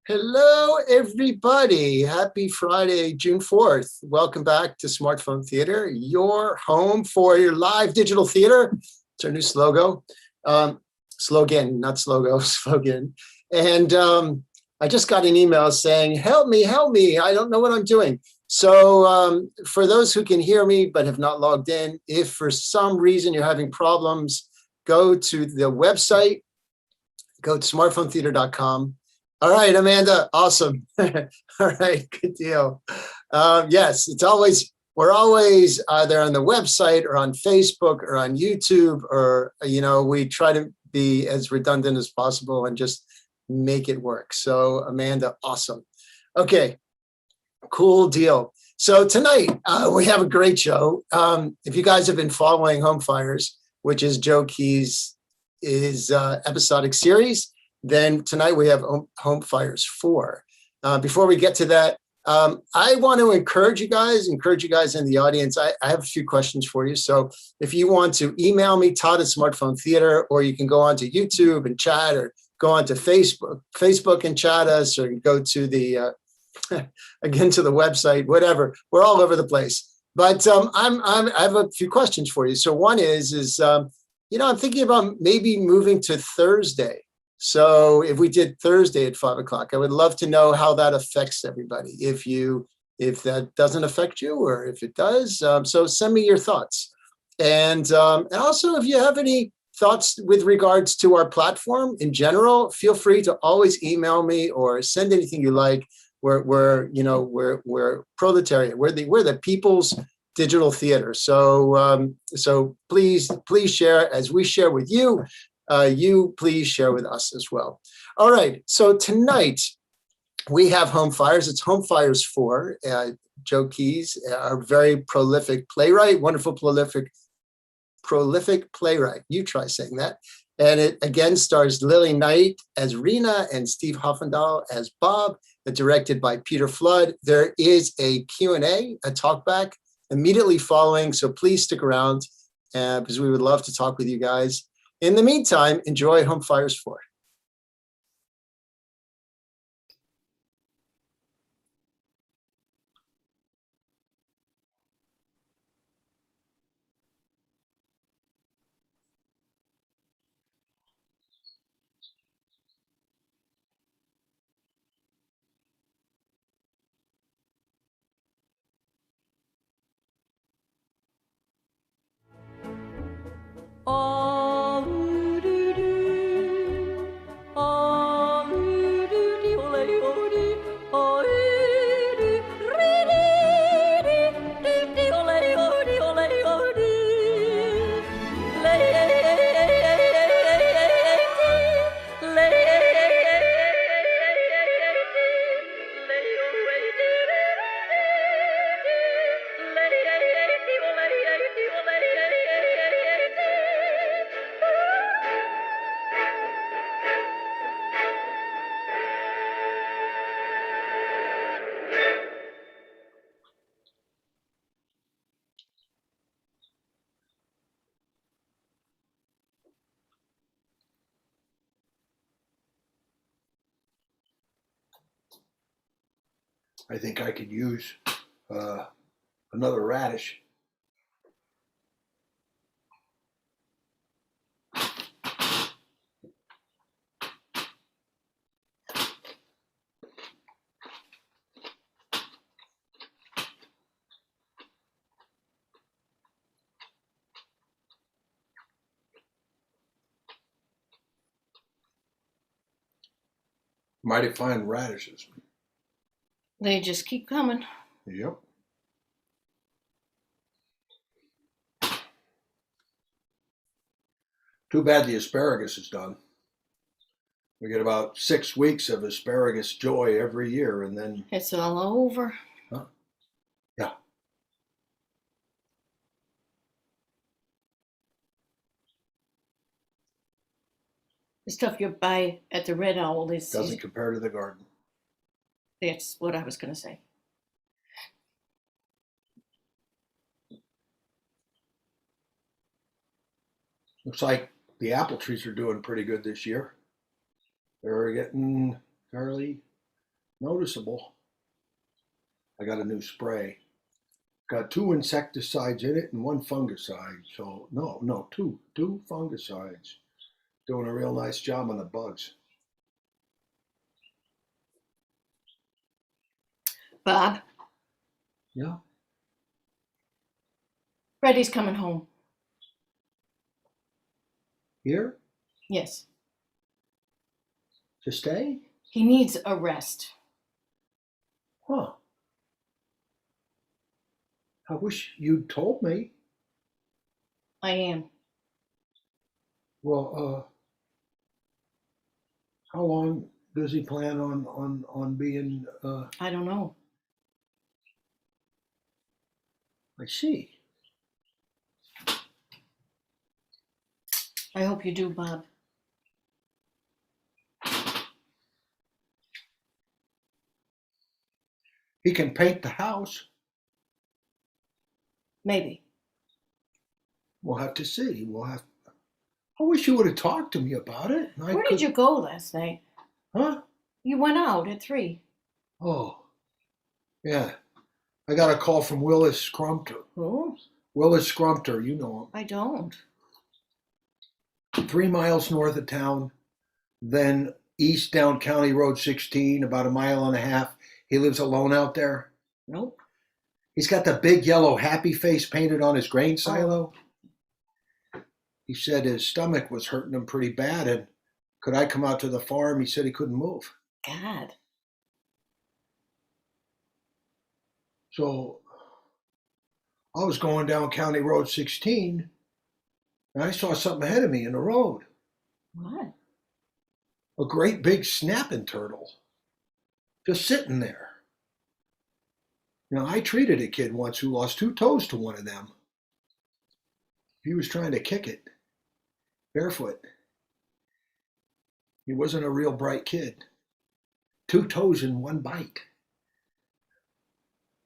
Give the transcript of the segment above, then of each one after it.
Hello, everybody. Happy Friday, June 4th. Welcome back to Smartphone Theater, your home for your live digital theater. It's our new slogan, not slogo, slogan. And I just got an email saying, help me, I don't know what I'm doing. So for those who can hear me but have not logged in, if for some reason you're having problems, go to the website, go to smartphonetheater.com. All right, Amanda, awesome. All right, good deal. Yes, we're always either on the website or on Facebook or on YouTube, or, we try to be as redundant as possible and just make it work. So Amanda, awesome. Okay, cool deal. So tonight we have a great show. If you guys have been following HOMEFIRES, which is Joe Key's episodic series, then tonight we have HOMEFIRES 4. Before we get to that, I want to encourage you guys in the audience. I have a few questions for you. So if you want to email me, Todd at Smartphone Theater, or you can go onto YouTube and chat, or go onto Facebook and chat us, or go to the, again, to the website, whatever. We're all over the place. But I have a few questions for you. So one is I'm thinking about maybe moving to Thursday. So if we did Thursday at 5 o'clock, I would love to know how that affects everybody. If that doesn't affect you, or if it does, so send me your thoughts. And also, if you have any thoughts with regards to our platform in general, feel free to always email me or send anything you like. We're proletariat. We're the people's digital theater. So please share as we share with you. You please share with us as well. All right, so tonight we have HOMEFIRES. It's HOMEFIRES 4. Joe Keys, our very prolific playwright, wonderful prolific playwright. You try saying that. And it again stars Lily Knight as Rena and Steve HOFVENDAHL as Bob, directed by Peter Flood. There is a Q&A, a talkback immediately following, so please stick around because we would love to talk with you guys. In the meantime, enjoy HOMEFIRES 4. I think I could use another radish. Mighty fine radishes. They just keep coming. Yep. Too bad the asparagus is done. We get about 6 weeks of asparagus joy every year, and then It's all over. Huh? Yeah. The stuff you buy at the Red Owl Doesn't compare to the garden. That's what I was going to say. Looks like the apple trees are doing pretty good this year. They're getting fairly noticeable. I got a new spray. Got 2 insecticides in it and 1 fungicide. So no, two fungicides. Doing a real nice job on the bugs. Bob, Yeah. Freddie's coming home. Here Yes. to stay? He needs a rest. Huh. I wish you'd told me. I am. Well, how long does he plan on being? I don't know. I see. I hope you do, Bob. He can paint the house. Maybe. We'll have to see. I wish you would have talked to me about it. Where did you go last night? Huh? You went out at 3. Oh, yeah. I got a call from Willis Scrumpter. Who? Willis Scrumpter, you know I don't. him. 3 miles north of town, then east down County Road 16, about 1.5 miles. He lives alone out there. Nope. He's got the big yellow happy face painted on his grain silo. He said his stomach was hurting him pretty bad, and could I come out to the farm? He said he couldn't move. God. So I was going down County Road 16, and I saw something ahead of me in the road. What? A great big snapping turtle, just sitting there. Now, I treated a kid once who lost 2 toes to one of them. He was trying to kick it, barefoot. He wasn't a real bright kid. 2 toes in 1 bite.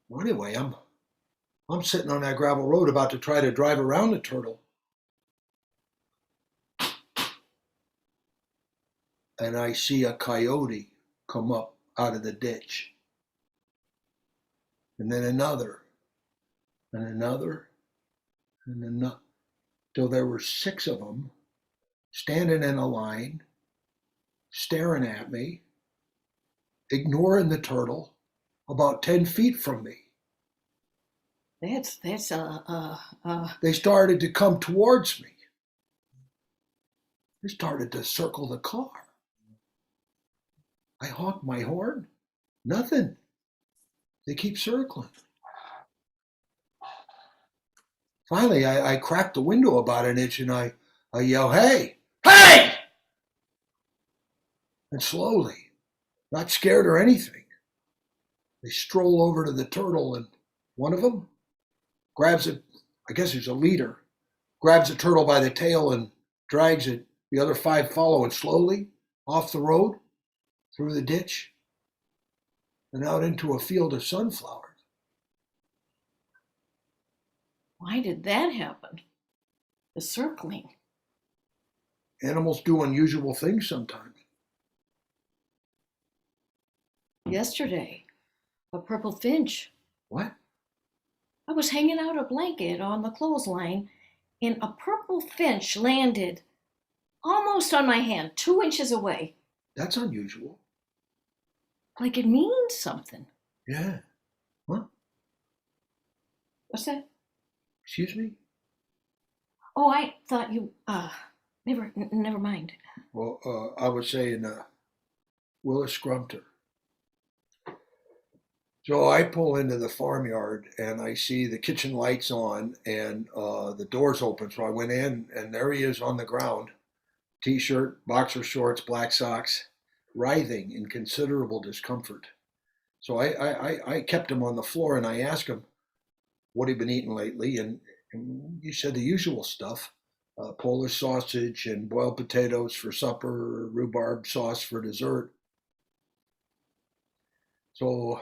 Well, anyway, I'm sitting on that gravel road about to try to drive around the turtle. And I see a coyote come up out of the ditch. And then another, and another, and another, till there were 6 of them standing in a line, staring at me, ignoring the turtle, about 10 feet from me. That's They started to come towards me. They started to circle the car. I honked my horn. Nothing. They keep circling. Finally, I cracked the window about an inch and I yell, "Hey! Hey!" And slowly, not scared or anything, they stroll over to the turtle, and one of them grabs it. I guess he's a leader. Grabs the turtle by the tail and drags it. The other 5 follow, and slowly off the road, through the ditch, and out into a field of sunflowers. Why did that happen? The circling. Animals do unusual things sometimes. Yesterday, a purple finch. What? I was hanging out a blanket on the clothesline, and a purple finch landed almost on my hand, 2 inches away. That's unusual. Like it means something. Yeah. What? What's that? Excuse me? Oh, I thought you, never mind. Well, I was saying Willis Scrumpter. So I pull into the farmyard and I see the kitchen lights on and the doors open. So I went in and there he is on the ground, t-shirt, boxer shorts, black socks, writhing in considerable discomfort. So I kept him on the floor and I asked him what he'd been eating lately. And he said the usual stuff, Polish sausage and boiled potatoes for supper, rhubarb sauce for dessert. So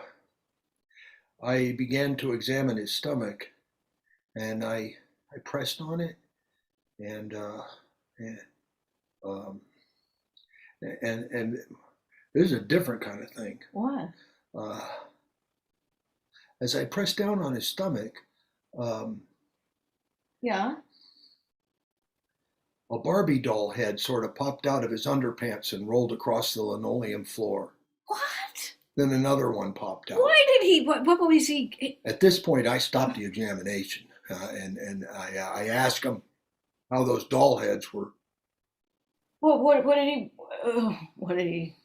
I began to examine his stomach, and I pressed on it, and um, and This is a different kind of thing. What? Uh, as I pressed down on his stomach, um, Yeah. a Barbie doll head sort of popped out of his underpants and rolled across the linoleum floor. What? Then another one popped out. Why did he? What was he? At this point, I stopped the examination and I asked him how those doll heads were. What did he? What did he?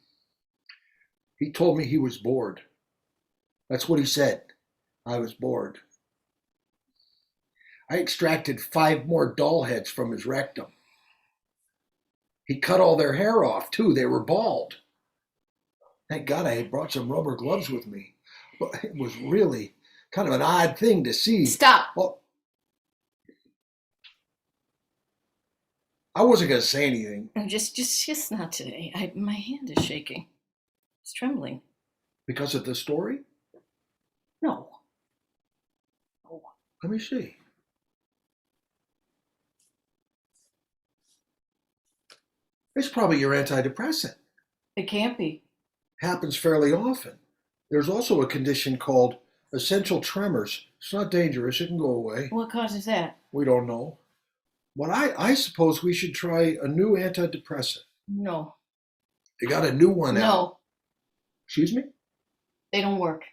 He told me he was bored. That's what he said. I was bored. I extracted 5 more doll heads from his rectum. He cut all their hair off, too. They were bald. Thank God I had brought some rubber gloves with me. But it was really kind of an odd thing to see. Stop. Well, I wasn't going to say anything. Just not today. My hand is shaking. It's trembling. Because of the story? No. Oh. Let me see. It's probably your antidepressant. It can't be. Happens fairly often. There's also a condition called essential tremors. It's not dangerous. It can go away. What causes that? We don't know. But I suppose we should try a new antidepressant. No. They got a new one out. No. Excuse me? They don't work.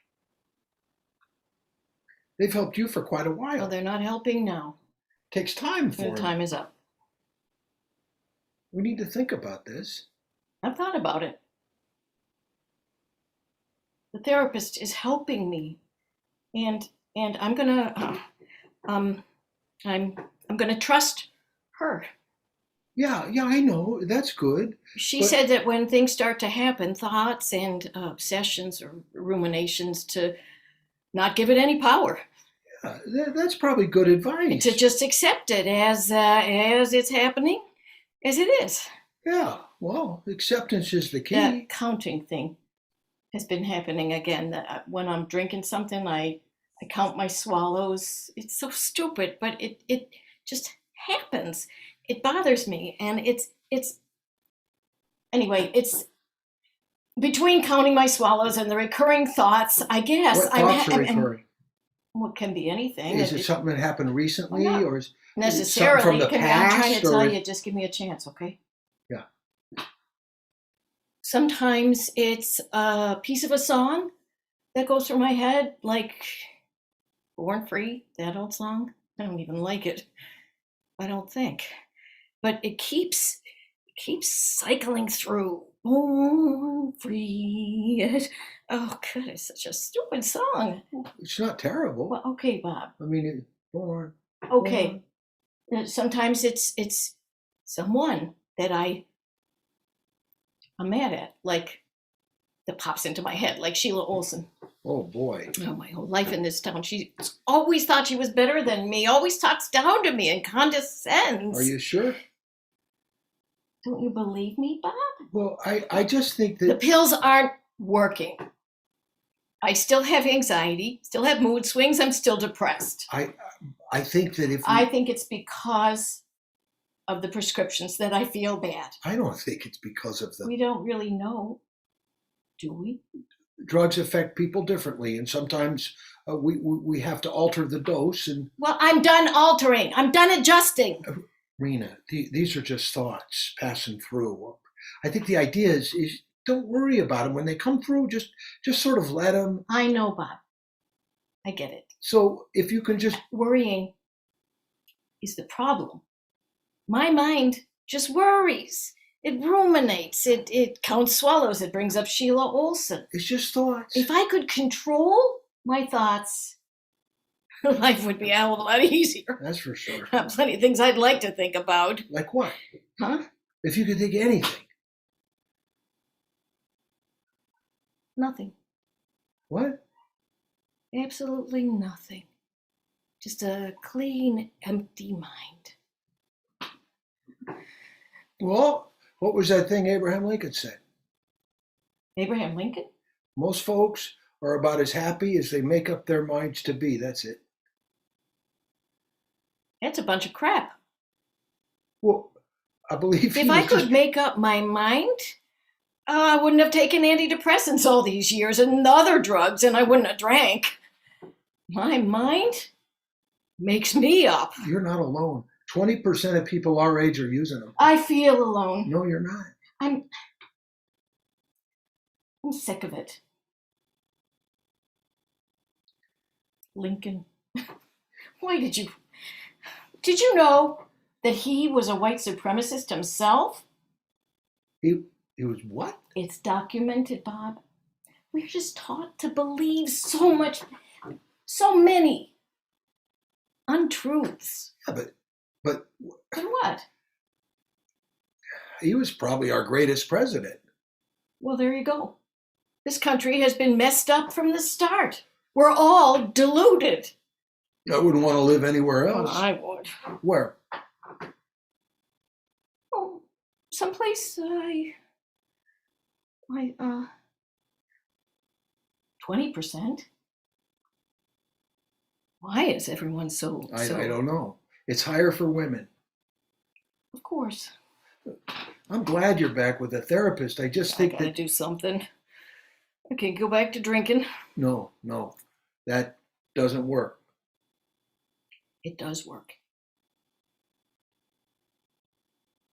They've helped you for quite a while. Well, they're not helping now. Takes time for Their them. time is up. We need to think about this. I've thought about it. The therapist is helping me, and I'm gonna I'm gonna trust her. Yeah, I know. That's good. She But- said that when things start to happen, thoughts and obsessions or ruminations, to not give it any power, That's probably good advice. to just accept it as it's happening, as it is. Yeah, well, acceptance is the key. That counting thing has been happening again. That when I'm drinking something, I count my swallows. It's so stupid, but it just happens. It bothers me, and it's anyway. It's between counting my swallows and the recurring thoughts. I guess What thoughts are recurring? What can be anything. Is it something that happened recently, not or is necessarily? something from the I'm trying past, to tell or- you. Just give me a chance, okay? Yeah. Sometimes it's a piece of a song that goes through my head, like Born Free, that old song. I don't even like it, I don't think. But it keeps cycling through. Born Free. Oh, God, it's such a stupid song. It's not terrible. Well, okay, Bob. I mean, born. Okay. Sometimes it's someone that I'm mad at, like, that pops into my head, like Sheila Olson. Oh boy. Oh, my whole life in this town. She always thought she was better than me, always talks down to me and condescends. Are you sure? Don't you believe me, Bob? Well, I just think The that pills aren't working. I still have anxiety, still have mood swings, I'm still depressed. I think that if I think it's because of the prescriptions that I feel bad. I don't think it's because of the We don't really know, do we? drugs affect people differently, and sometimes we have to alter the dose. And Well, I'm done altering. I'm done adjusting. Rena, these are just thoughts passing through. I think the idea is don't worry about them when they come through. Just sort of let them. I know, Bob. I get it. So if you can just Worrying is the problem. My mind just worries. It ruminates. It counts swallows. It brings up Sheila Olson. it's just thoughts. If I could control my thoughts, life would be a hell of a lot easier. That's for sure. Plenty of things I'd like to think about. Like what? Huh? If you could think of anything. Nothing. What? Absolutely nothing. Just a clean, empty mind. Well, what was that thing Abraham Lincoln said? Abraham Lincoln? Most folks are about as happy as they make up their minds to be. That's it. That's a bunch of crap. Well, I believe he If I was could just- make up my mind, I wouldn't have taken antidepressants all these years and other drugs, and I wouldn't have drank. My mind makes me up. You're not alone. 20% of people our age are using them. I feel alone. No, you're not. I'm sick of it. Lincoln. Why did you know that he was a white supremacist himself? He was what? It's documented, Bob. We're just taught to believe so many untruths. Yeah, but And what? he was probably our greatest president. Well, there you go. This country has been messed up from the start. We're all deluded. I wouldn't want to live anywhere else. Well, I would. Where? Oh, someplace 20%. Why is everyone so? I don't know. It's higher for women. Of course. I'm glad you're back with a therapist. I just think I gotta do something. I can't go back to drinking. No, that doesn't work. It does work.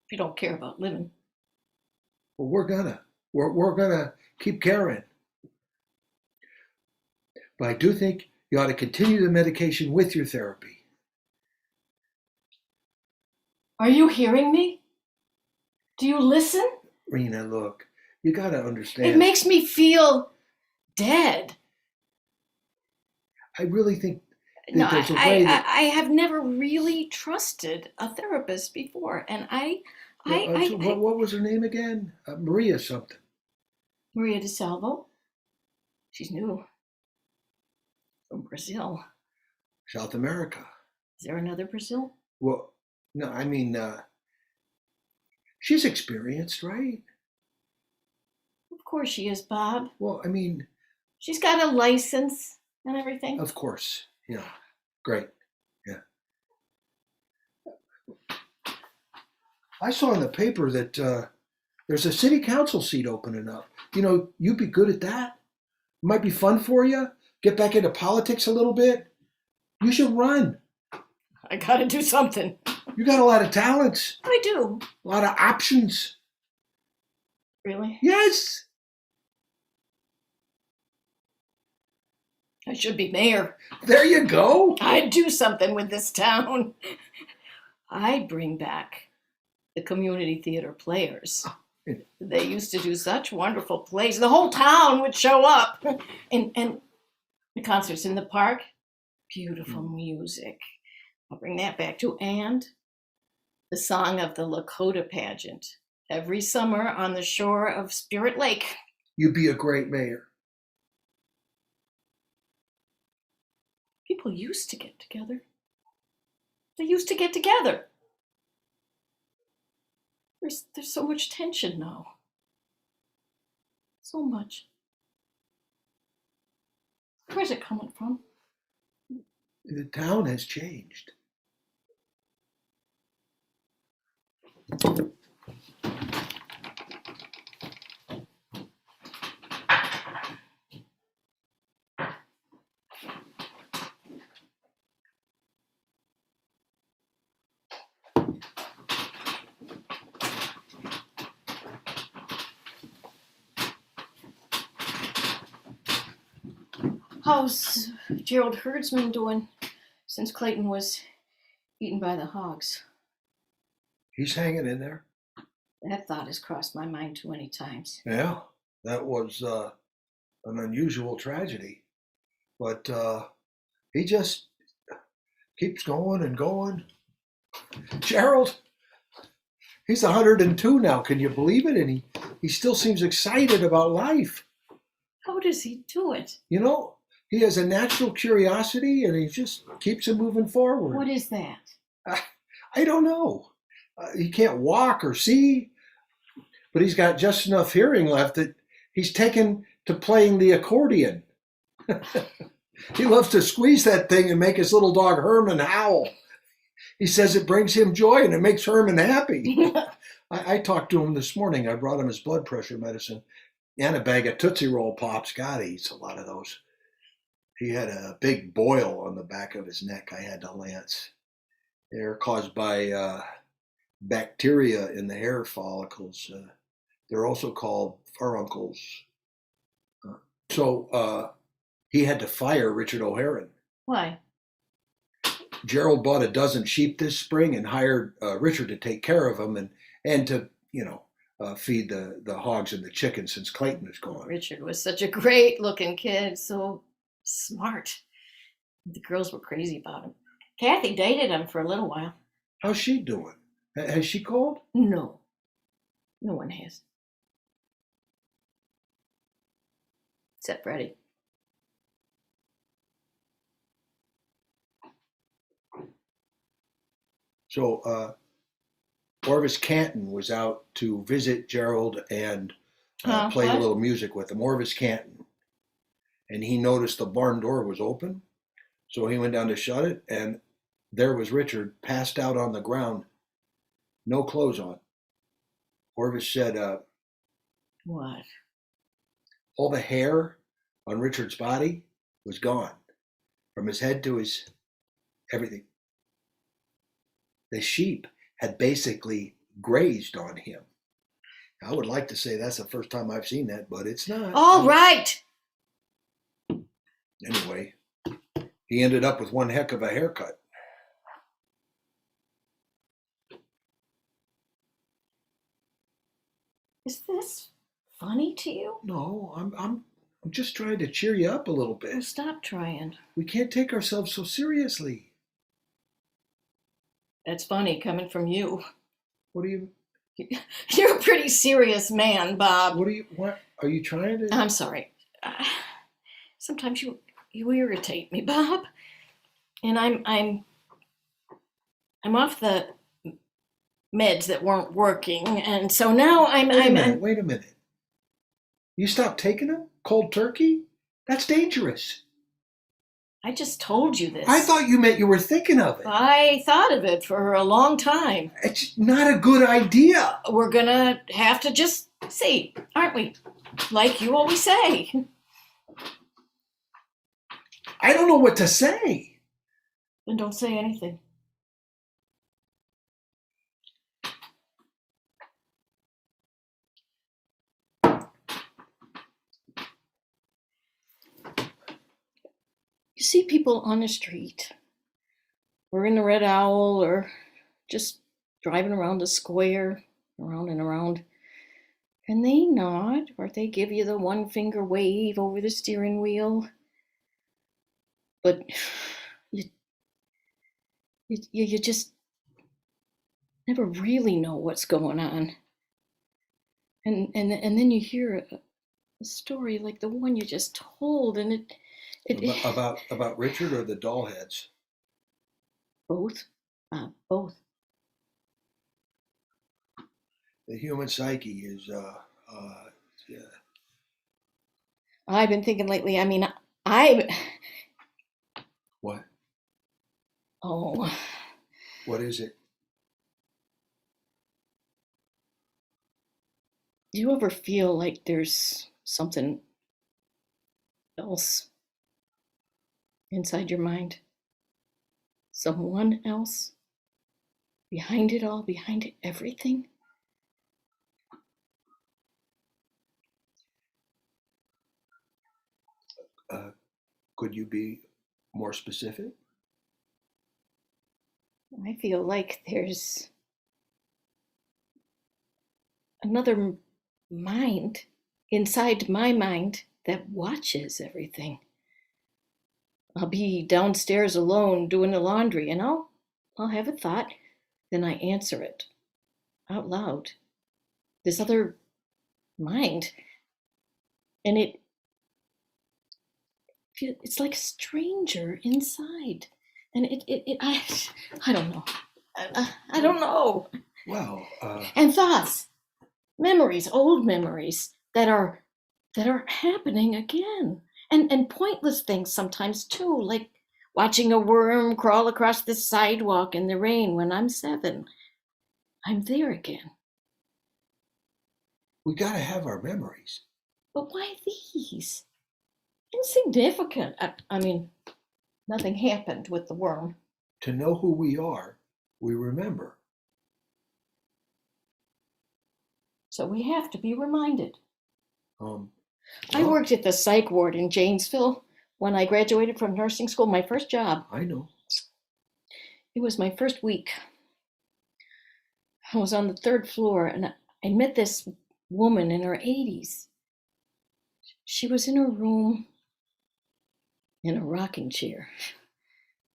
If you don't care about living. Well, we're gonna keep caring. But I do think you ought to continue the medication with your therapy. Are you hearing me? Do you listen? Rena, look, you got to understand. It makes me feel dead. I really think that No, there's a way I have never really trusted a therapist before, and what was her name again? Maria something. Maria de Salvo. She's new. From Brazil. South America. Is there another Brazil? Well, no, I mean, she's experienced, right? Of course she is, Bob. Well, I mean, she's got a license and everything. Of course. Yeah. Great. Yeah. I saw in the paper that there's a city council seat opening up. You know, you'd be good at that. It might be fun for you. Get back into politics a little bit. You should run. I gotta do something. You got a lot of talents. I do. A lot of options. Really? Yes. I should be mayor. There you go. I'd do something with this town. I'd bring back the community theater players. They used to do such wonderful plays. The whole town would show up. And the concerts in the park, beautiful music. I'll bring that back too. And the song of the Lakota pageant every summer on the shore of Spirit Lake. You'd be a great mayor. People used to get together. They used to get together. There's so much tension now. So much. Where's it coming from? The town has changed. How's Gerald Herdsman doing since Clayton was eaten by the hogs? He's hanging in there. That thought has crossed my mind too many times. Yeah, that was an unusual tragedy. But he just keeps going and going. Gerald, he's 102 now. Can you believe it? And he still seems excited about life. How does he do it? You know, he has a natural curiosity and he just keeps it moving forward. What is that? I don't know. He can't walk or see, but he's got just enough hearing left that he's taken to playing the accordion. He loves to squeeze that thing and make his little dog Herman howl. He says it brings him joy and it makes Herman happy. I talked to him this morning. I brought him his blood pressure medicine and a bag of Tootsie Roll Pops. God, he eats a lot of those. He had a big boil on the back of his neck I had to lance. They're caused by bacteria in the hair follicles. They're also called furuncles. So he had to fire Richard O'Haron. Why? Gerald bought a dozen sheep this spring and hired Richard to take care of them and to, feed the hogs and the chickens since Clayton was gone. Richard was such a great looking kid, so smart. The girls were crazy about him. Kathy dated him for a little while. How's she doing? Has she called? No. No one has. Except Freddie. So Orvis Canton was out to visit Gerald and play a little music with him. Orvis Canton. And he noticed the barn door was open. So he went down to shut it, and there was Richard passed out on the ground, no clothes on. Orvis said, What? all the hair on Richard's body was gone, from his head to his everything. The sheep had basically grazed on him. I would like to say that's the first time I've seen that, but it's not. All right. Anyway, he ended up with one heck of a haircut. Is this funny to you? No, I'm just trying to cheer you up a little Oh, bit. stop trying. We can't take ourselves so seriously. That's funny coming from you. What do you? You're a pretty serious man, Bob. What are you trying to? I'm sorry. Sometimes you irritate me, Bob. And I'm off the meds that weren't working, and so now Wait a minute. You stopped taking them? Cold turkey? That's dangerous. I just told you this. I thought you meant you were thinking of it. I thought of it for a long time. It's not a good idea. We're gonna have to just see, aren't we? Like you always say. I don't know what to say. Then don't say anything. You see people on the street, or in the Red Owl, or just driving around the square, around and around, and they nod, or they give you the one finger wave over the steering wheel. But you just never really know what's going on. And then you hear a story like the one you just told, and it About Richard or the doll heads? both, both. The human psyche is yeah. I've been thinking lately. I mean, What? Oh, What is it? do you ever feel like there's something else inside your mind? Someone else? Behind it all, behind everything? Could you be more specific? I feel like there's another mind inside my mind that watches everything. I'll be downstairs alone doing the laundry, and I'll have a thought, then I answer it out loud. This other mind, and it's like a stranger inside, and I don't know. I don't know. Well, And thoughts, memories, old memories that are happening again, and pointless things sometimes too, like watching a worm crawl across the sidewalk in the rain when I'm 7. I'm there again. We got to have our memories. But why these? Insignificant. I mean, nothing happened with the worm. To know who we are, we remember. So we have to be reminded. I Well, worked at the psych ward in Janesville when I graduated from nursing school, my first job. I know. It was my first week. I was on the 3rd floor and I met this woman in her 80s. She was in her room in a rocking chair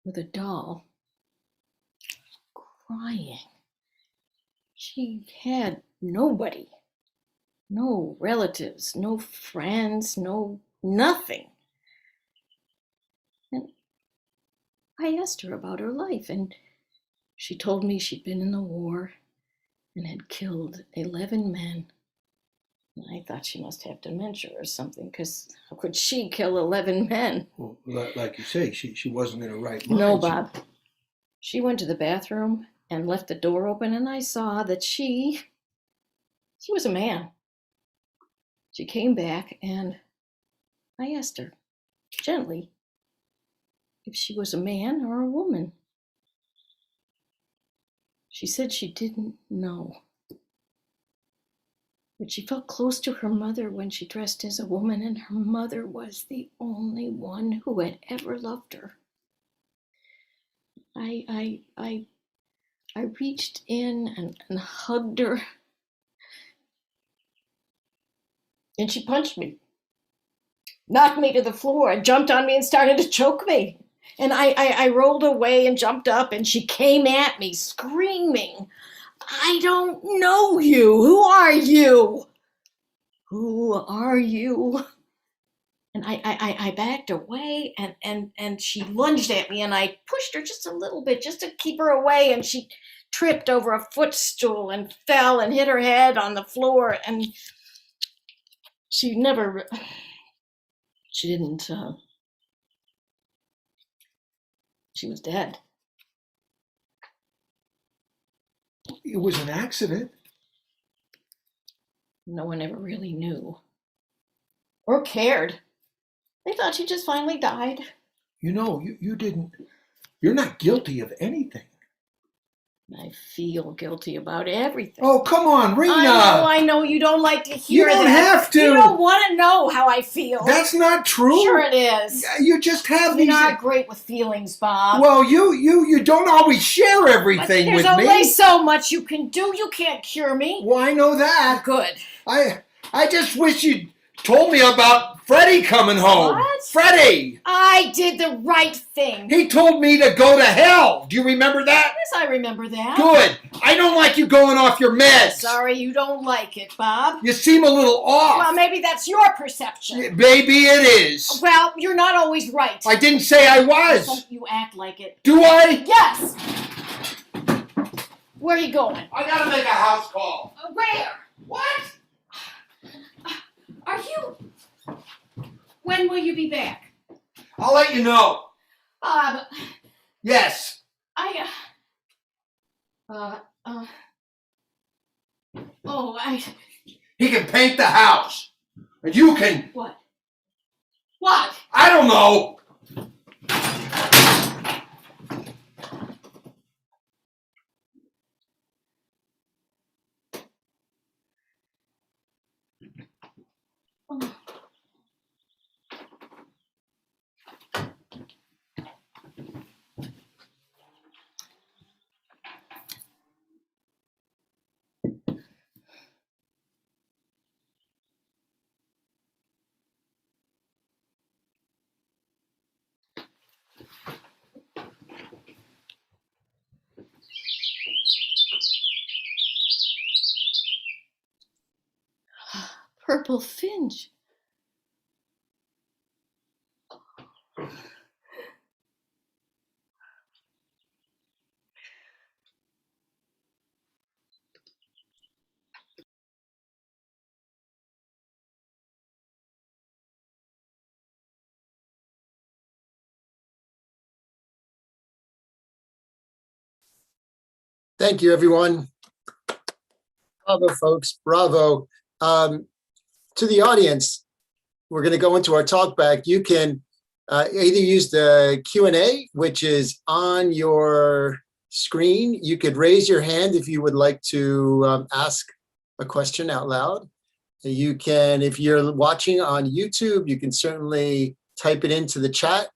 with a doll, crying. She had nobody, no relatives, no friends, no nothing. And I asked her about her life, and she told me she'd been in the war and had killed 11 men. And I thought she must have dementia or something, because how could she kill 11 men? Well, like you say, she wasn't in her right mind. No, Bob. She went to the bathroom and left the door open, and I saw that she was a man. She came back, and I asked her gently if she was a man or a woman. She said she didn't know, but she felt close to her mother when she dressed as a woman, and her mother was the only one who had ever loved her. I reached in and hugged her, and she punched me, knocked me to the floor, and jumped on me and started to choke me. And I rolled away and jumped up, and she came at me screaming, "I don't know you. Who are you? Who are you?" And I backed away, and she lunged at me, and I pushed her just a little bit just to keep her away, and she tripped over a footstool and fell and hit her head on the floor, and she was dead. It was an accident. No one ever really knew or cared. They thought she just finally died. You know, you're not guilty of anything. I feel guilty about everything. Oh, come on, Rena. I know. You don't like to hear You don't that. have to. You don't want to know how I feel. That's not true. Sure it is. You just have You're these. not great with feelings, Bob. Well, you don't always share everything with me. There's only so much you can do. You can't cure me. Well, I know that. Good. I just wish you'd told me about Freddie coming home. What? Freddie! I did the right thing. He told me to go to hell. Do you remember that? Yes, I remember that. Good. I don't like you going off your meds. Sorry you don't like it, Bob. You seem a little off. Well, maybe that's your perception. Maybe it is. Well, you're not always right. I didn't say I was. You act like it. Do I? Yes. Where are you going? I gotta make a house call. Where? What? Are you... When will you be back? I'll let you know. Bob. Yes. He can paint the house. And you can... What? What? I don't know. Purple Finch. Thank you, everyone. Bravo, folks. Bravo. To the audience, we're going to go into our talk back. You can either use the Q&A, which is on your screen. You could raise your hand if you would like to ask a question out loud. You can, if you're watching on YouTube, you can certainly type it into the chat,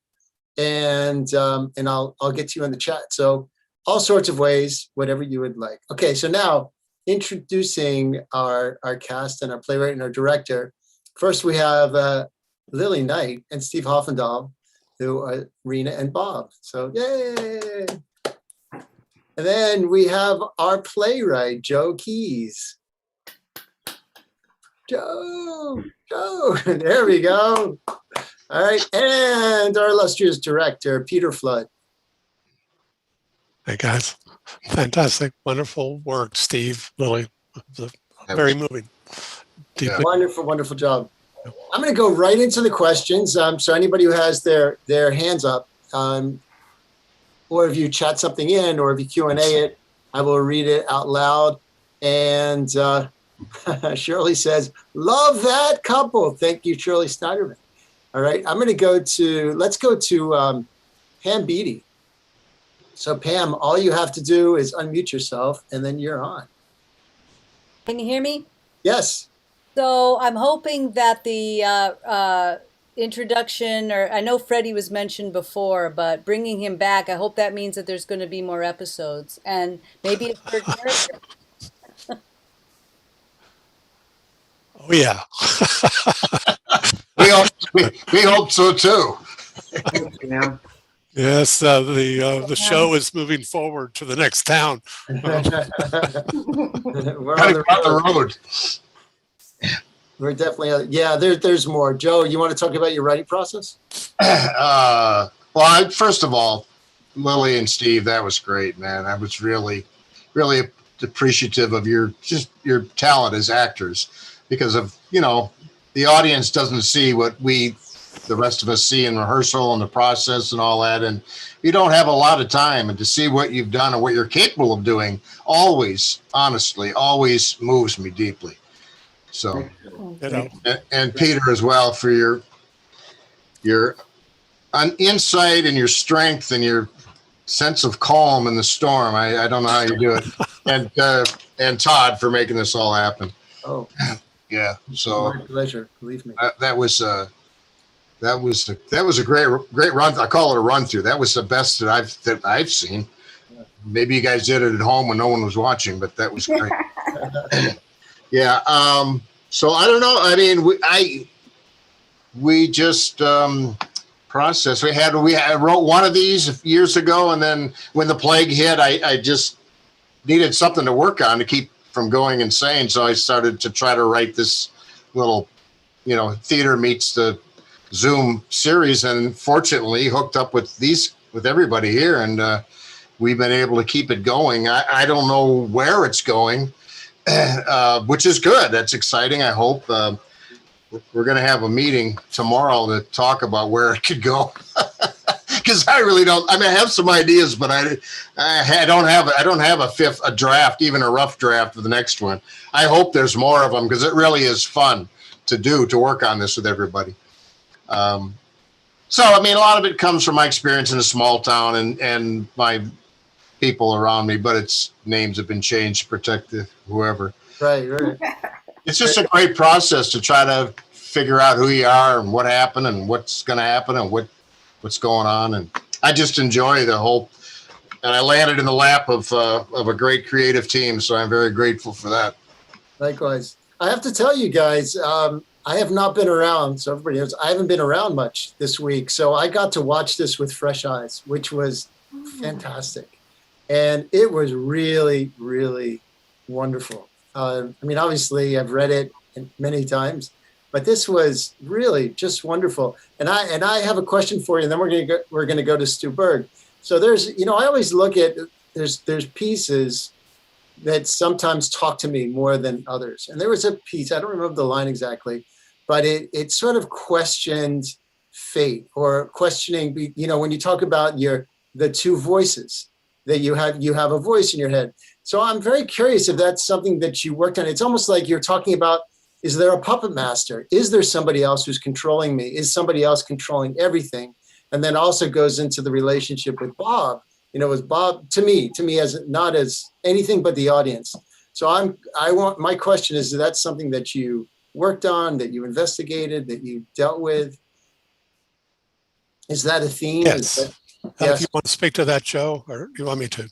and I'll get to you in the chat. So all sorts of ways, whatever you would like. Okay, so now introducing our cast and our playwright and our director. First, we have Lily Knight and Steve HOFVENDAHL, who are Rena and Bob. So yay! And then we have our playwright, Joe Keys. Joe, there we go. All right, and our illustrious director, Peter Flood. Hey guys, fantastic, wonderful work, Steve, Lily, very moving. Yeah. Wonderful, wonderful job. I'm going to go right into the questions. So anybody who has their hands up, or if you chat something in, or if you Q&A it, I will read it out loud. And Shirley says, "Love that couple." Thank you, Shirley Snyderman. All right, I'm going to go to, let's go to Pam Beatty. So Pam, all you have to do is unmute yourself, and then you're on. Can you hear me? Yes. So I'm hoping that the introduction, or I know Freddie was mentioned before, but bringing him back, I hope that means that there's going to be more episodes and maybe a third character. Oh yeah. We hope so too. Pam. Yes, the show is moving forward to the next town. We're on Gotta the get on the road. road. We're definitely, yeah, there's more. Joe, you want to talk about your writing process? Well, first of all, Lily and Steve, that was great, man. I was really, really appreciative of your talent as actors, because of, the audience doesn't see what the rest of us see in rehearsal and the process and all that. And you don't have a lot of time, and to see what you've done and what you're capable of doing always, honestly, always moves me deeply. So, and Peter as well, for your insight and your strength and your sense of calm in the storm. I don't know how you do it. And Todd for making this all happen. Oh, Yeah. So my pleasure. Believe me. that was a great run. I call it a run through. That was the best that I've seen. Maybe you guys did it at home when no one was watching, but that was great. Yeah. So I don't know. I mean, we just processed. I wrote one of these years ago, and then when the plague hit, I just needed something to work on to keep from going insane. So I started to try to write this little, theater meets the Zoom series, and fortunately hooked up with everybody here, and we've been able to keep it going. I don't know where it's going, which is good. That's exciting. I hope we're going to have a meeting tomorrow to talk about where it could go. Because I really don't. I mean, I have some ideas, but I don't have a draft, even a rough draft for the next one. I hope there's more of them, because it really is fun to work on this with everybody. So, I mean, a lot of it comes from my experience in a small town and my people around me, but its names have been changed to protect whoever. Right. It's just a great process to try to figure out who you are and what happened and what's going to happen and what's going on. And I just enjoy the whole, and I landed in the lap of a great creative team. So I'm very grateful for that. Likewise. I have to tell you guys, I have not been around, so everybody knows, I haven't been around much this week. So I got to watch this with fresh eyes, which was fantastic. And it was really, really wonderful. I mean, obviously I've read it many times, but this was really just wonderful. And I have a question for you, and then we're going to go to Stu Berg. So there's, I always look at, there's pieces that sometimes talk to me more than others. And there was a piece, I don't remember the line exactly, but it sort of questioned fate, or questioning, when you talk about the two voices, that you have a voice in your head. So I'm very curious if that's something that you worked on. It's almost like you're talking about, is there a puppet master? Is there somebody else who's controlling me? Is somebody else controlling everything? And then also goes into the relationship with Bob. With Bob, to me as not as anything but the audience. So my question is that something that you worked on, that you investigated, that you dealt with? Is that a theme? Yes. Yes. If you want to speak to that, Joe, or you want me to?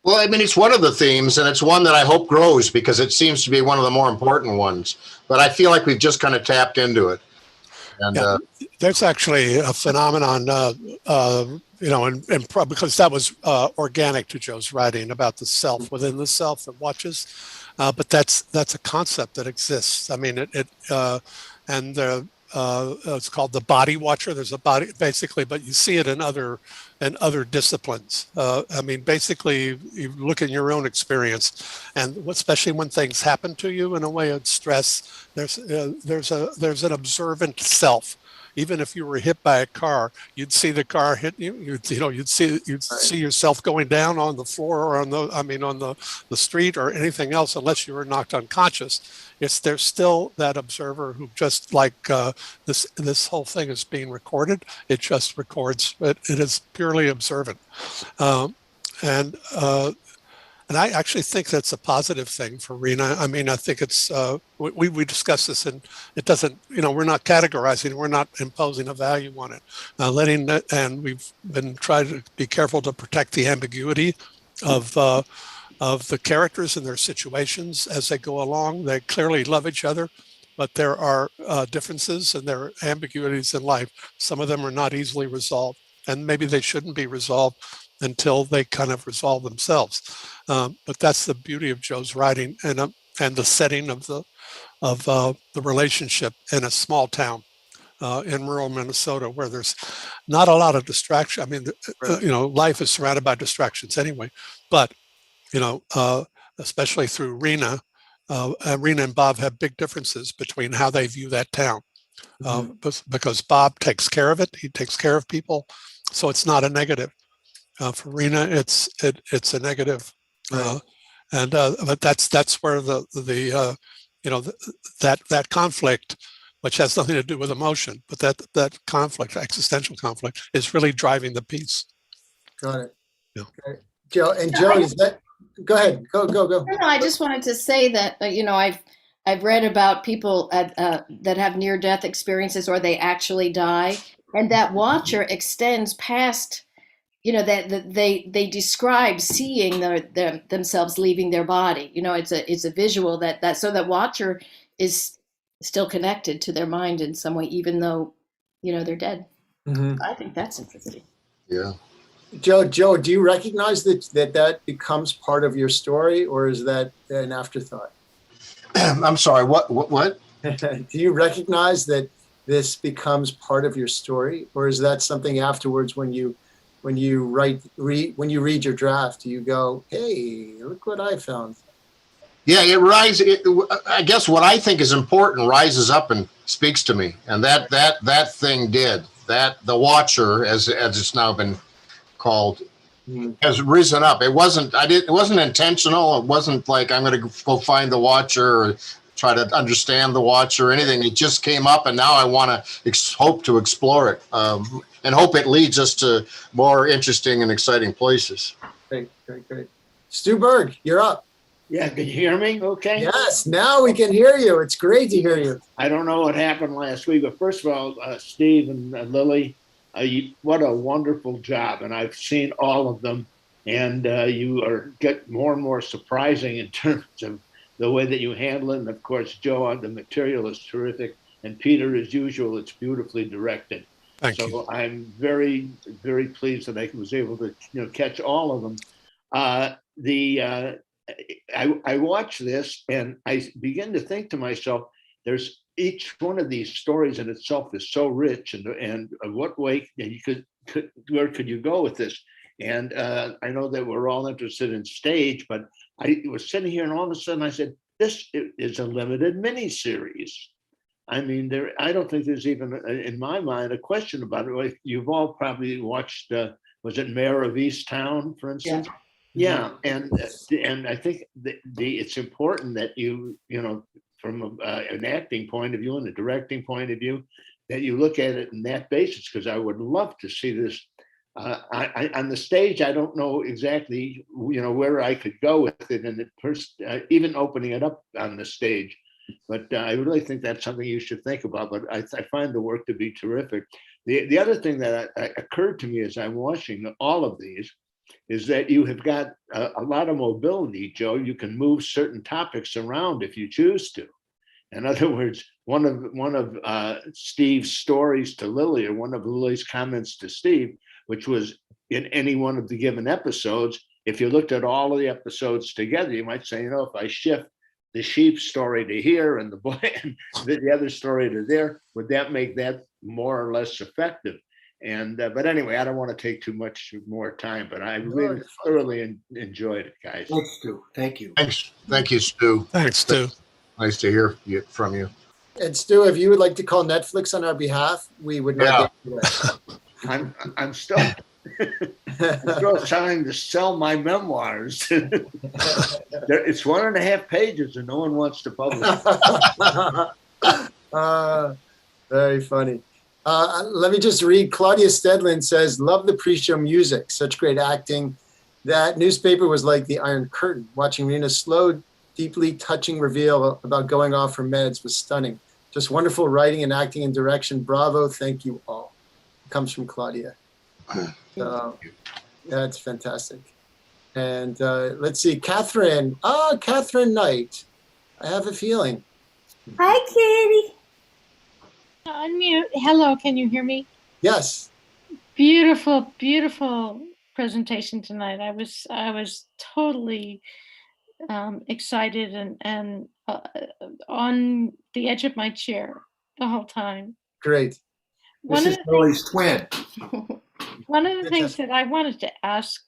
Well, I mean, it's one of the themes, and it's one that I hope grows because it seems to be one of the more important ones. But I feel like we've just kind of tapped into it. And Yeah. There's actually a phenomenon, because that was organic to Joe's writing about the self within the self that watches. But that's a concept that exists. I mean, it's called the body watcher. There's a body basically, but you see it in other disciplines. I mean, basically, you look in your own experience, and especially when things happen to you in a way of stress, there's an observant self. Even if you were hit by a car, you'd see the car hit you. You'd see yourself going down on the floor or on the street or anything else, unless you were knocked unconscious. There's still that observer who just like this whole thing is being recorded. It just records. It is purely observant, and I actually think that's a positive thing for Rena. I mean, I think it's, we discussed this, and it doesn't, we're not categorizing, we're not imposing a value on it. And we've been trying to be careful to protect the ambiguity of the characters and their situations as they go along. They clearly love each other, but there are differences and there are ambiguities in life. Some of them are not easily resolved, and maybe they shouldn't be resolved until they kind of resolve themselves. But that's the beauty of Joe's writing and the setting of the relationship in a small town in rural Minnesota, where there's not a lot of distraction. I mean, life is surrounded by distractions anyway. But especially through Rena, Rena and Bob have big differences between how they view that town. Because Bob takes care of it, he takes care of people, so it's not a negative. For Rena, it's a negative, Right. But that's where that conflict, which has nothing to do with emotion, but that conflict, existential conflict, is really driving the piece. Got it. Yeah. Okay. Joe, is that? Go ahead. Go. No, I just wanted to say that I've read about people that have near-death experiences or they actually die, and that watcher extends past. That they describe seeing themselves leaving their body. It's a visual that so that watcher is still connected to their mind in some way, even though they're dead. Mm-hmm. I think that's interesting. yeah. Joe, do you recognize that becomes part of your story, or is that an afterthought? I'm sorry. What? Do you recognize that this becomes part of your story, or is that something afterwards when you read your draft, you go, hey, look what I found? Yeah, I guess what I think is important rises up and speaks to me, and that thing did. That the watcher, as it's now been called, has risen up. It wasn't intentional. It wasn't like I'm going to go find the watcher or try to understand the watcher or anything. It just came up, and now I want to hope to explore it. And hope it leads us to more interesting and exciting places. Great. Stu Berg, you're up. Yeah, can you hear me okay? Yes, now we can hear you. It's great to hear you. I don't know what happened last week, but first of all, Steve and Lily, what a wonderful job. And I've seen all of them, and you get more and more surprising in terms of the way that you handle it. And of course, Joe, the material is terrific. And Peter, as usual, it's beautifully directed. Thank you. I'm very, very pleased that I was able to, catch all of them. I watch this and I begin to think to myself, there's each one of these stories in itself is so rich, and what way where could you go with this? And I know that we're all interested in stage, but I was sitting here and all of a sudden I said, this is a limited miniseries. I mean, I don't think there's even, in my mind, a question about it. You've all probably watched, was it Mayor of Easttown, for instance? Yeah, and I think it's important that you know, from an acting point of view and a directing point of view, that you look at it in that basis, because I would love to see this on the stage. I don't know exactly, you know, where I could go with it, and even opening it up on the stage. But I really think that's something you should think about. But I find the work to be terrific. The other thing that occurred to me as I'm watching all of these is that you have got a lot of mobility, Joe. You can move certain topics around if you choose to. In other words, one of Steve's stories to Lily, or one of Lily's comments to Steve, which was in any one of the given episodes, if you looked at all of the episodes together, you might say, you know, if I shift the sheep story to here and the boy and the other story to there, would that make that more or less effective? And but anyway, I don't want to take too much more time, but I really thoroughly enjoyed it, guys. Thanks, Stu. Thank you. Thank you, Stu. Thanks, Stu. Nice to hear from you. And Stu, if you would like to call Netflix on our behalf, we would not get away. I'm still trying to sell my memoirs. It's 1.5 pages and no one wants to publish it. Very funny. Let me just read. Claudia Stedlin says, love the pre-show music. Such great acting. That newspaper was like the Iron Curtain. Watching Rena's slow, deeply touching reveal about going off her meds was stunning. Just wonderful writing and acting and direction. Bravo. Thank you all. It comes from Claudia. So, that's fantastic. And let's see. Catherine. Catherine Knight. I have a feeling. Hi, Katie. Unmute. Hello, can you hear me? Yes. Beautiful, beautiful presentation tonight. I was totally excited and on the edge of my chair the whole time. Great. This is Lily's twin. One of the things that I wanted to ask,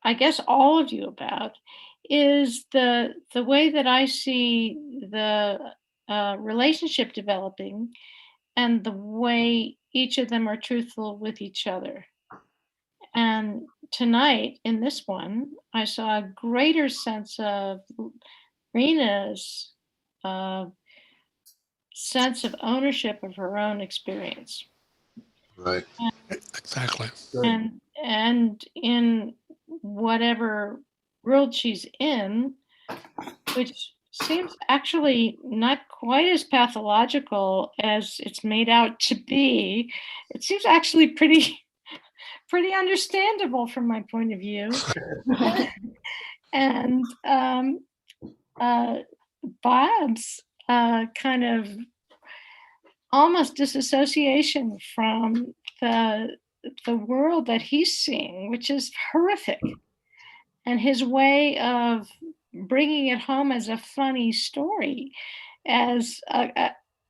I guess, all of you about is the way that I see the relationship developing and the way each of them are truthful with each other. And tonight, in this one, I saw a greater sense of Rena's sense of ownership of her own experience. Right. Exactly. And in whatever world she's in, which seems actually not quite as pathological as it's made out to be. It seems actually pretty understandable from my point of view. And Bob's kind of almost disassociation from the world that he's seeing, which is horrific, and his way of bringing it home as a funny story, as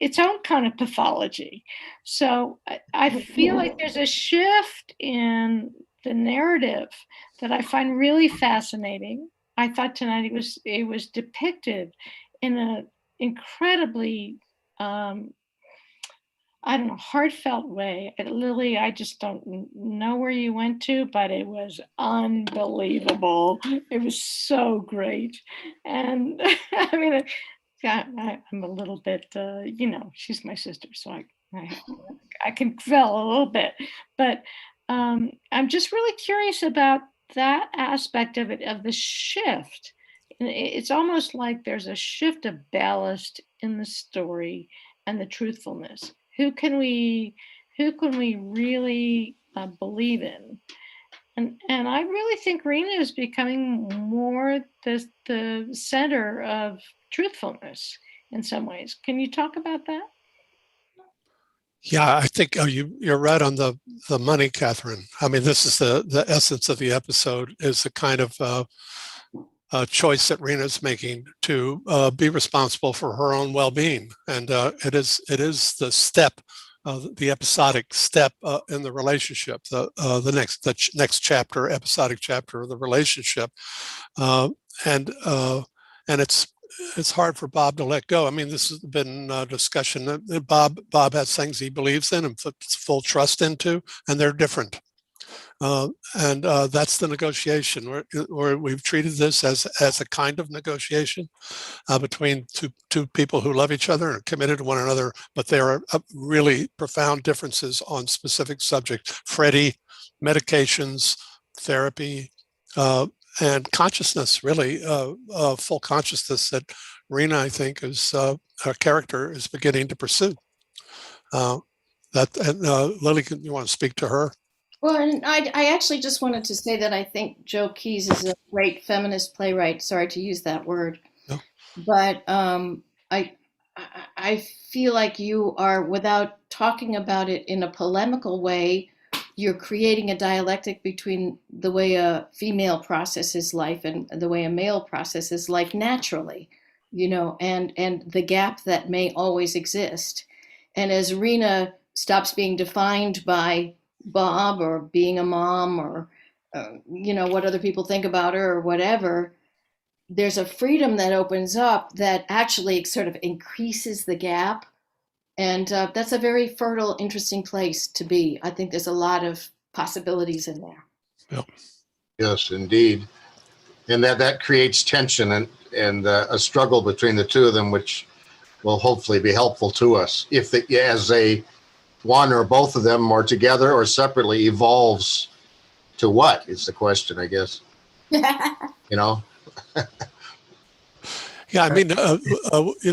its own kind of pathology. So I feel like there's a shift in the narrative that I find really fascinating. I thought tonight it was depicted in an incredibly I don't know, heartfelt way. Lily, I just don't know where you went to, but it was unbelievable. It was so great. And I mean, I'm a little bit, you know, she's my sister, so I can feel a little bit. But I'm just really curious about that aspect of it, of the shift. And it's almost like there's a shift of ballast in the story and the truthfulness. Who can we really believe in? And I really think Rena is becoming more the center of truthfulness in some ways. Can you talk about that? Yeah, I think you're right on the money, Catherine. I mean, this is the essence of the episode, is the kind of choice that Rena's making to be responsible for her own well-being, and it is the step, the episodic step in the relationship, the next chapter, episodic chapter of the relationship, and it's hard for Bob to let go. I mean, this has been a discussion that Bob has things he believes in and puts full trust into, and they're different. And that's the negotiation, where we've treated this as a kind of negotiation between two people who love each other and committed to one another, but there are really profound differences on specific subjects. Freddie, medications, therapy, and consciousness, really, full consciousness that Rena, I think, is her character is beginning to pursue. Lily, you want to speak to her? Well, and I actually just wanted to say that I think Joe Keyes is a great feminist playwright. Sorry to use that word, No. But I feel like you are, without talking about it in a polemical way, you're creating a dialectic between the way a female processes life and the way a male processes life naturally, and the gap that may always exist. And as Rena stops being defined by Bob or being a mom or, what other people think about her or whatever, there's a freedom that opens up that actually sort of increases the gap. And that's a very fertile, interesting place to be. I think there's a lot of possibilities in there. Yep. Yes, indeed. And that creates tension and a struggle between the two of them, which will hopefully be helpful to us as one or both of them, or together or separately, evolves to what is the question, I guess. Yeah, I mean,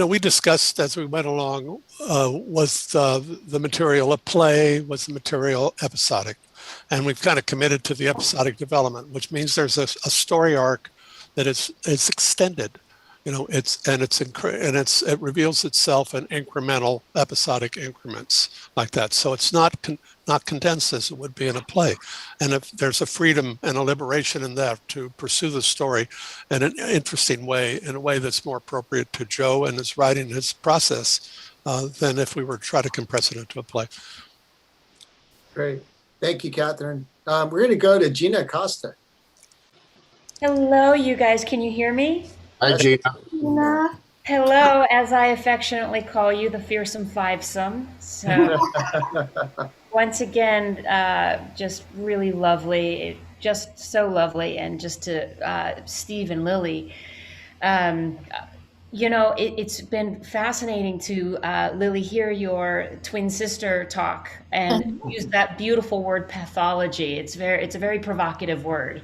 we discussed as we went along, was the material a play, was the material episodic? And we've kind of committed to the episodic development, which means there's a story arc that is extended. It reveals itself in incremental episodic increments like that. So it's not condensed as it would be in a play. And if there's a freedom and a liberation in that to pursue the story in an interesting way, in a way that's more appropriate to Joe and his writing, his process, than if we were to try to compress it into a play. Great. Thank you, Catherine. We're going to go to Gina Costa. Hello, you guys. Can you hear me? Hi, Gina. Gina. Hello, as I affectionately call you, the fearsome fivesome. So once again, just really lovely, just so lovely. And just to Steve and Lily, it's been fascinating to Lily hear your twin sister talk and use that beautiful word pathology. It's a very provocative word.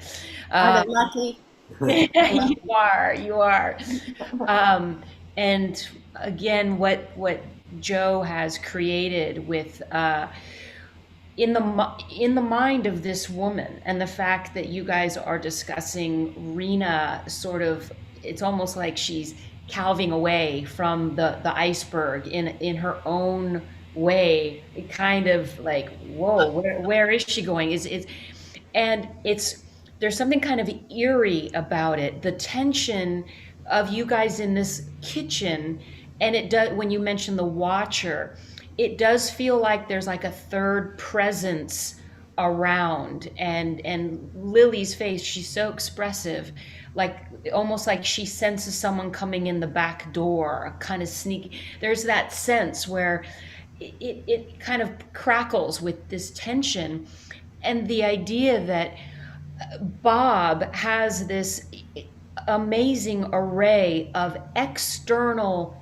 Are they lucky? You are. And again, what Joe has created with in the mind of this woman, and the fact that you guys are discussing Rena, sort of, it's almost like she's calving away from the iceberg in her own way. It kind of like, whoa, where is she going? There's something kind of eerie about it. The tension of you guys in this kitchen, and it does, when you mention the watcher, it does feel like there's like a third presence around. And Lily's face, she's so expressive, like almost like she senses someone coming in the back door, kind of sneaky. There's that sense where it kind of crackles with this tension, and the idea that Bob has this amazing array of external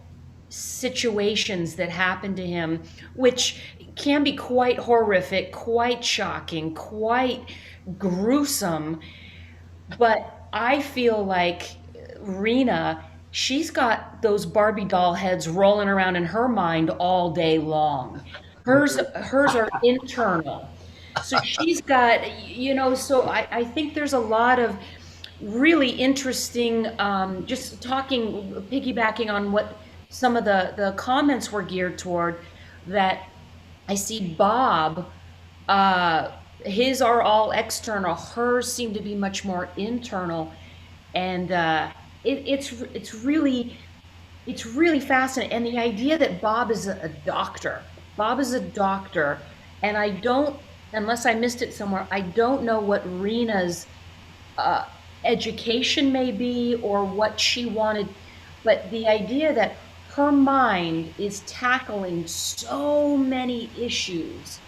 situations that happen to him, which can be quite horrific, quite shocking, quite gruesome. But I feel like Rena, she's got those Barbie doll heads rolling around in her mind all day long. Hers are internal. So she's got, so I think there's a lot of really interesting, just piggybacking on what some of the comments were geared toward, that I see Bob, his are all external, hers seem to be much more internal. And it's really fascinating. And the idea that Bob is a doctor, and I don't, unless I missed it somewhere, I don't know what Rena's education may be or what she wanted, but the idea that her mind is tackling so many issues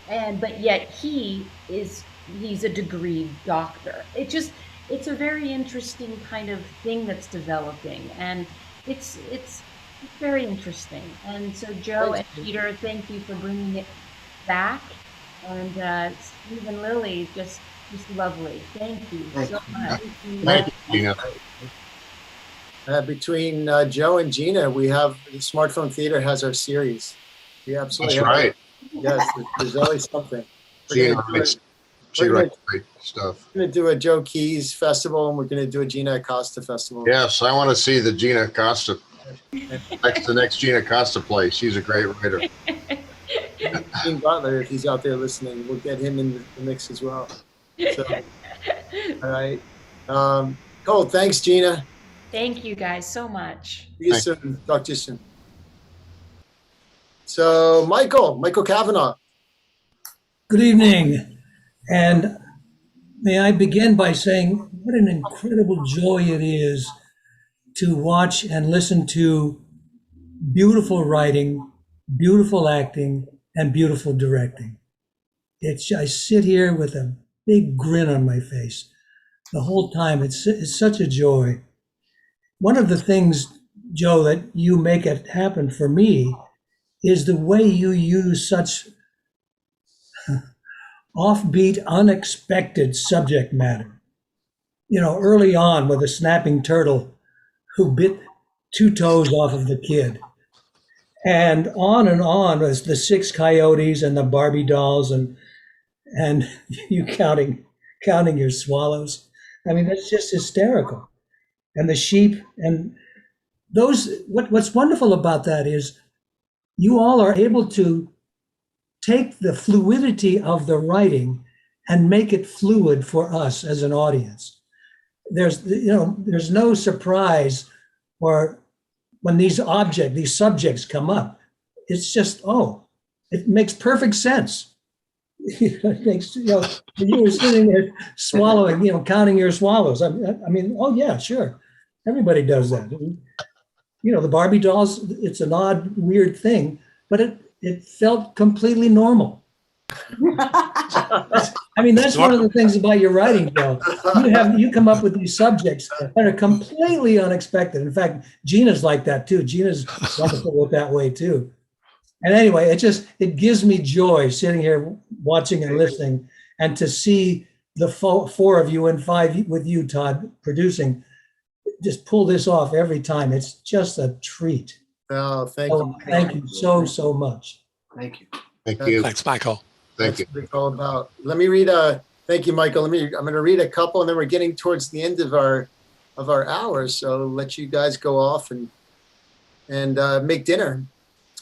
but yet he's a degreed doctor. It's a very interesting kind of thing that's developing, and it's very interesting. And so Joe and Peter, thank you for bringing it back, and Steve and Lily, just lovely. Thank you so much. Thank you, Gina. Between Joe and Gina, we have the Smartphone Theater has our series. We absolutely That's have. right. Yes, there's always something. Gina writes great stuff. We're going to do a Joe Keys festival, and we're going to do a Gina Acosta festival. Yes, I want to see the Gina Acosta. The next Gina Acosta play. She's a great writer. Dean Butler, if he's out there listening, we'll get him in the mix as well. So, all right. Cool. Thanks, Gina. Thank you guys so much. See you soon. Talk to you soon. So, Michael Cavanaugh. Good evening. And may I begin by saying what an incredible joy it is to watch and listen to beautiful writing, beautiful acting, and beautiful directing. I sit here with a big grin on my face the whole time. It's such a joy. One of the things, Joe, that you make it happen for me is the way you use such offbeat, unexpected subject matter. You know, early on with a snapping turtle who bit 2 toes off of the kid. And on was the 6 coyotes and the Barbie dolls and you counting your swallows. I mean, that's just hysterical. And the sheep and those, what's wonderful about that is you all are able to take the fluidity of the writing and make it fluid for us as an audience. There's no surprise or when these subjects come up. It's just, it makes perfect sense. It makes, you were sitting there swallowing, counting your swallows. I mean, oh yeah, sure. Everybody does that. The Barbie dolls, it's an odd, weird thing, but it felt completely normal. I mean, that's one of the things about your writing, Joe. You come up with these subjects that are completely unexpected. In fact, Gina's like that too. Gina's wonderful with that way too. And anyway, it gives me joy sitting here watching and listening, and to see the 4 of you and 5 with you, Todd, producing, just pull this off every time. It's just a treat. Oh, thank you. Thank you so much. Thank you. Thank you. Thanks, Michael. Thank you. That's what it's all about. Let me read thank you, Michael. I'm going to read a couple, and then we're getting towards the end of our hour. So I'll let you guys go off and make dinner.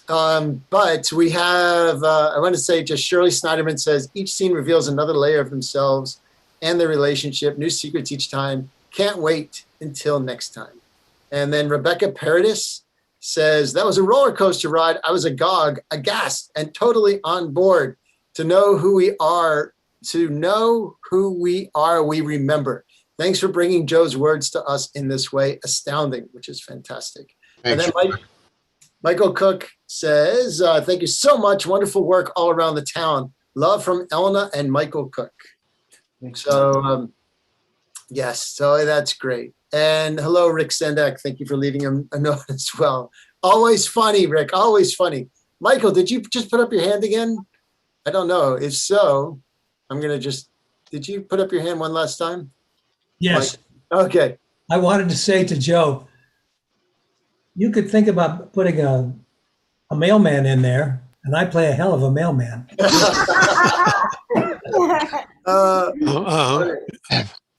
But we have, I want to say, just Shirley Snyderman says, each scene reveals another layer of themselves and their relationship, new secrets each time. Can't wait until next time. And then Rebecca Paradis says, that was a roller coaster ride. I was agog, aghast, and totally on board. To know who we are, we remember. Thanks for bringing Joe's words to us in this way. Astounding, which is fantastic. Thanks. And then Michael Cook says, thank you so much. Wonderful work all around the town. Love from Elna and Michael Cook. So, yes, so that's great. And hello, Rick Sendak. Thank you for leaving him a note as well. Always funny, Rick, always funny. Michael, did you just put up your hand again? I don't know. If so, I'm going to did you put up your hand one last time? Yes. Okay. I wanted to say to Joe, you could think about putting a mailman in there, and I play a hell of a mailman.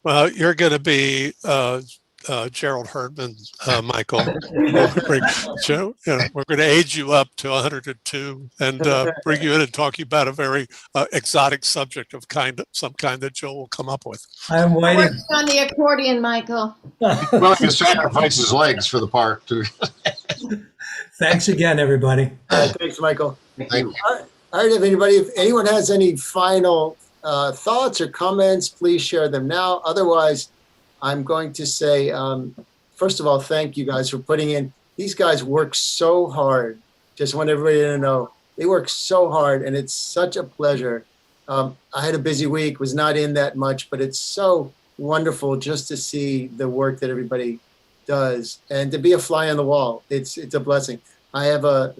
Well, you're going to be Gerald Herdman, Michael. We're going to age you up to 102 and bring you in and talk you about a very exotic subject of some kind that Joe will come up with. I'm waiting. Working on the accordion, Michael. Well, he sacrifice his legs for the part too. Thanks again, everybody. Thanks, Michael. Thank you. All right, if anyone has any final thoughts or comments, please share them now. Otherwise, I'm going to say, first of all, thank you guys for putting in. These guys work so hard. Just want everybody to know They work so hard, and it's such a pleasure. I had a busy week, was not in that much, but it's so wonderful just to see the work that everybody does and to be a fly on the wall. It's a blessing. I have a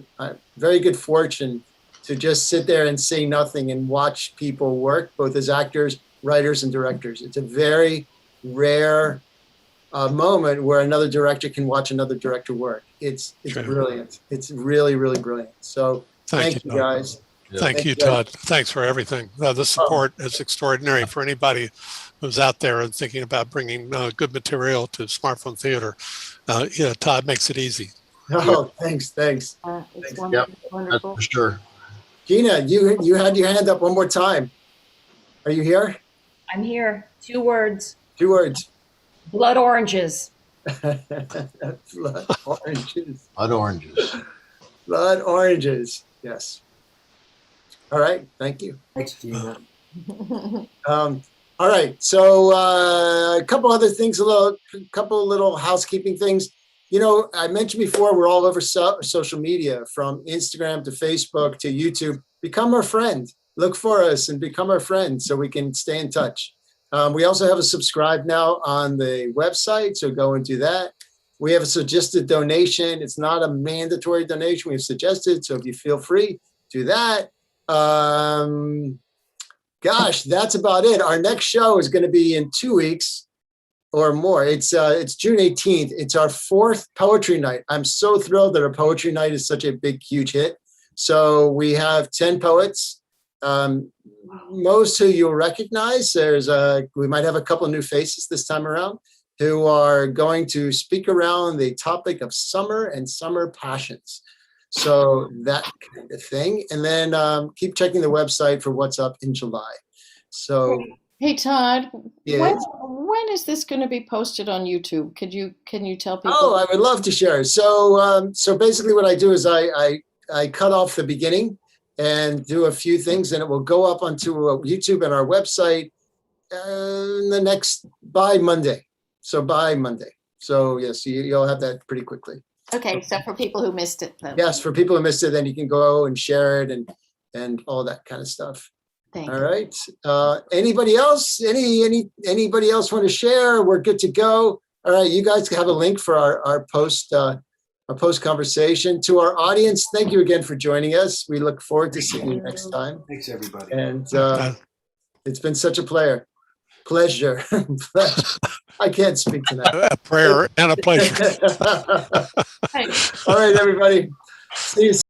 very good fortune to just sit there and say nothing and watch people work, both as actors, writers, and directors. It's a very rare moment where another director can watch another director work. It's brilliant. It's really, really brilliant. So thank you guys. Yeah. Thank you, Todd. Thanks for everything. The support is extraordinary for anybody who's out there and thinking about bringing good material to smartphone theater. Todd makes it easy. Oh, thanks. It's wonderful. Yep, that's Wonderful. for sure. Gina, you had your hand up one more time. Are you here? I'm here. 2 words. 2 words. Blood oranges. Blood oranges. Blood oranges. Blood oranges. Yes. All right. Thank you. Thanks, Gina. All right. So a couple other things, a couple little housekeeping things. I mentioned before, we're all over social media, from Instagram to Facebook to YouTube. Become our friend. Look for us and become our friend so we can stay in touch. We also have a subscribe now on the website, so go and do that. We have a suggested donation. It's not a mandatory donation. We've suggested, so if you feel free, do that. Gosh, that's about it. Our next show is going to be in 2 weeks or more. It's June 18th. It's our 4th poetry night. I'm so thrilled that our poetry night is such a big, huge hit. So we have 10 poets. Most who you'll recognize. We might have a couple of new faces this time around who are going to speak around the topic of summer and summer passions. So that kind of thing. And then keep checking the website for what's up in July. So Hey Todd, yeah. when is this going to be posted on YouTube? Can you tell people? Oh, I would love to share. So basically what I do is I cut off the beginning and do a few things, and it will go up onto YouTube and our website by Monday. So by Monday. So yes, you'll have that pretty quickly. Okay, so for people who missed it, then. Yes, for people who missed it, then you can go and share it and all that kind of stuff. Thank All you. right. Anybody else? Anybody else want to share? We're good to go. All right. You guys have a link for our post conversation. To our audience, thank you again for joining us. We look forward to seeing you next time. Thanks, everybody. And it's been such a pleasure. I can't speak tonight. A prayer and a pleasure. Thanks. All right, everybody. See you soon.